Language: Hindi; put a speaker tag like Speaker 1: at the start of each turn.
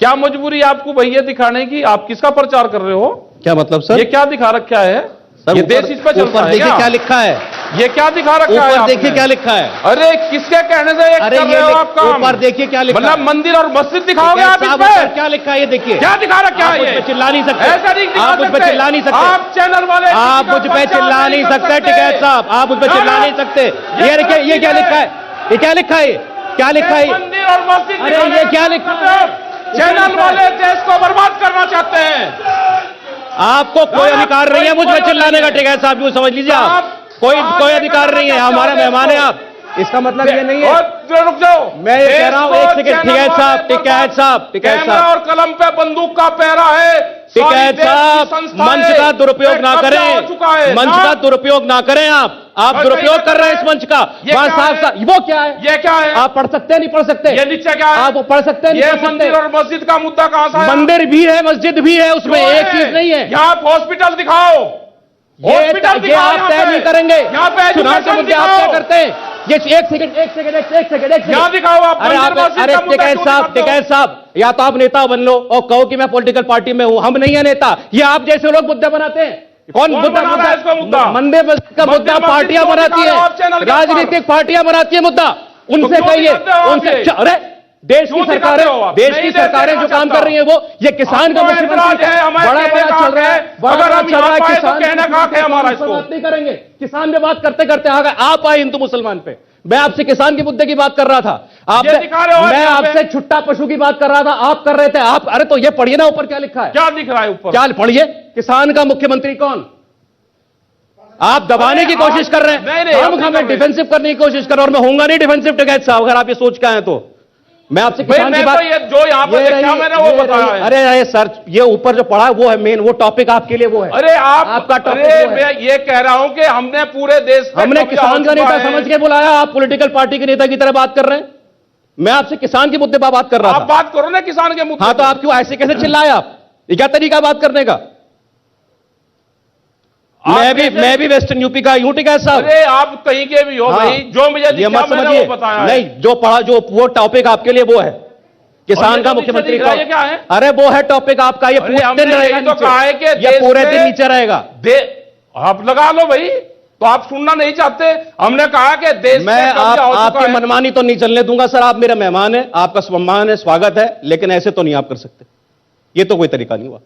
Speaker 1: क्या मजबूरी आपको भैया दिखाने की? आप किसका प्रचार कर रहे हो?
Speaker 2: क्या मतलब सर?
Speaker 1: ये क्या दिखा रखा है
Speaker 2: सर?
Speaker 1: ये देश इस पर चलता है
Speaker 2: देखिए क्या लिखा है,
Speaker 1: ये क्या दिखा रखा है?
Speaker 2: देखिए क्या लिखा है।
Speaker 1: अरे किसके कहने से
Speaker 2: अरे
Speaker 1: कर रहे हो आप काम?
Speaker 2: ऊपर देखिए क्या लिखा है।
Speaker 1: मतलब मंदिर और मस्जिद दिखाओगे आप इस पे?
Speaker 2: क्या लिखा है ये देखिए।
Speaker 1: क्या दिखा रखा है? ये
Speaker 2: चिल्ला नहीं सकते,
Speaker 1: ऐसा नहीं दिखा
Speaker 2: आप मुझ पे चिल्ला नहीं सकते,
Speaker 1: आप चैनल वाले
Speaker 2: आप मुझ पे चिल्ला नहीं सकते टिकैत साहब, आप मुझ पे चिल्ला नहीं सकते। ये देखिए ये क्या लिखा है, ये क्या लिखा है, क्या लिखा है?
Speaker 1: मंदिर और मस्जिद।
Speaker 2: अरे ये क्या लिखा है?
Speaker 1: चैनल वाले देश को बर्बाद करना चाहते हैं।
Speaker 2: आपको कोई अधिकार नहीं है मुझ पे चिल्लाने का टिकैत साहब, यूं समझ लीजिए आप। कोई अधिकार नहीं है, हमारा मेहमान है आप। इसका मतलब ये नहीं है।
Speaker 1: रुक जाओ,
Speaker 2: मैं ये कह रहा हूं, एक सेकंड टिकैत साहब, टिकैत साहब, टिकैत
Speaker 1: कैमरा
Speaker 2: साहब,
Speaker 1: और कलम पे बंदूक का पहरा है।
Speaker 2: टिकैत साहब, मंच का दुरुपयोग ना करें, मंच का दुरुपयोग ना करें। आप दुरुपयोग कर रहे हैं इस मंच का। वहां साफ वो क्या है,
Speaker 1: ये क्या है?
Speaker 2: आप पढ़ सकते हैं नहीं पढ़ सकते?
Speaker 1: ये नीचे क्या है?
Speaker 2: आप वो पढ़ सकते हैं नहीं
Speaker 1: ये
Speaker 2: पढ़ सकते?
Speaker 1: मंदिर और मस्जिद का मुद्दा कहां से आया?
Speaker 2: मंदिर भी है मस्जिद भी है, उसमें एक चीज नहीं है।
Speaker 1: यहाँ हॉस्पिटल दिखाओ, हॉस्पिटल
Speaker 2: ये आप तय नहीं करेंगे।
Speaker 1: यहाँ पे
Speaker 2: चुनाव के मुद्दे आप तय करते हैं। ये एक सेकंड
Speaker 1: यहाँ दिखाओ आप।
Speaker 2: अरे टिकैत साहब, या तो आप नेता बन लो और कहो कि मैं पॉलिटिकल पार्टी में हूं। हम नहीं है नेता, ये आप जैसे लोग मुद्दे बनाते हैं। कौन मुद्दा? मंदिर मस्जिद का मुद्दा पार्टियां बनाती है, राजनीतिक पार्टियां बनाती है मुद्दा। उनसे कहिए, उनसे। अरे देश की सरकारें जो काम कर रही है वो, ये किसान का मुख्यमंत्री बड़ा चल रहा है, बड़ा चल रहा है। किसान बात नहीं करेंगे, किसान में बात करते करते आ गए आप आए हिंदू मुसलमान पे। मैं आपसे किसान के मुद्दे की बात कर रहा था, मैं आपसे छुट्टा पशु की बात कर रहा था, आप कर रहे थे आप। अरे तो ये पढ़िए ना ऊपर क्या लिखा है,
Speaker 1: क्या दिख रहा है ऊपर?
Speaker 2: क्या पढ़िए, किसान का मुख्यमंत्री कौन? आप दबाने की कोशिश कर रहे हैं, हम हमें डिफेंसिव करने की कोशिश कर रहे हैं, और मैं होऊंगा नहीं डिफेंसिव टिकैत साहब, अगर आप ये सोच के आए तो। मैं आपसे किसान की बात,
Speaker 1: तो ये जो यहाँ पर देखा मैंने वो बताया है।
Speaker 2: अरे सर, ये ऊपर जो पढ़ा है वो है मेन, वो टॉपिक आपके लिए वो है।
Speaker 1: अरे
Speaker 2: आपका टॉपिक वो है।
Speaker 1: मैं ये कह रहा हूं कि हमने पूरे देश में
Speaker 2: हमने किसान का नेता समझ के बुलाया, आप पॉलिटिकल पार्टी के नेता की तरह बात कर रहे हैं। मैं आपसे किसान के मुद्दे पर बात कर रहा था।
Speaker 1: आप बात करो ना किसान के मुद्दे।
Speaker 2: हाँ तो आप क्यों ऐसे कैसे चिल्लाए? आप ये क्या तरीका बात करने का? मैं भी वेस्टर्न यूपी का यूं टिकैत साहब।
Speaker 1: अरे आप कहीं के भी हो भाई, जो मुझे
Speaker 2: ये मत समझिए, नहीं जो पढ़ा, जो वो टॉपिक आपके लिए वो है, किसान का मुख्यमंत्री कौन?
Speaker 1: क्या है?
Speaker 2: अरे वो है टॉपिक आपका, ये पूरे दिन रहेगा,
Speaker 1: तो कहा है कि
Speaker 2: ये पूरे दिन नीचे रहेगा।
Speaker 1: आप लगा लो भाई, तो आप सुनना नहीं चाहते। हमने कहा कि देश
Speaker 2: मैं आपकी मनमानी तो नहीं चलने दूंगा सर, आप मेरे मेहमान हैं, आपका सम्मान है, स्वागत है, लेकिन ऐसे तो नहीं आप कर सकते, ये तो कोई तरीका नहीं हुआ।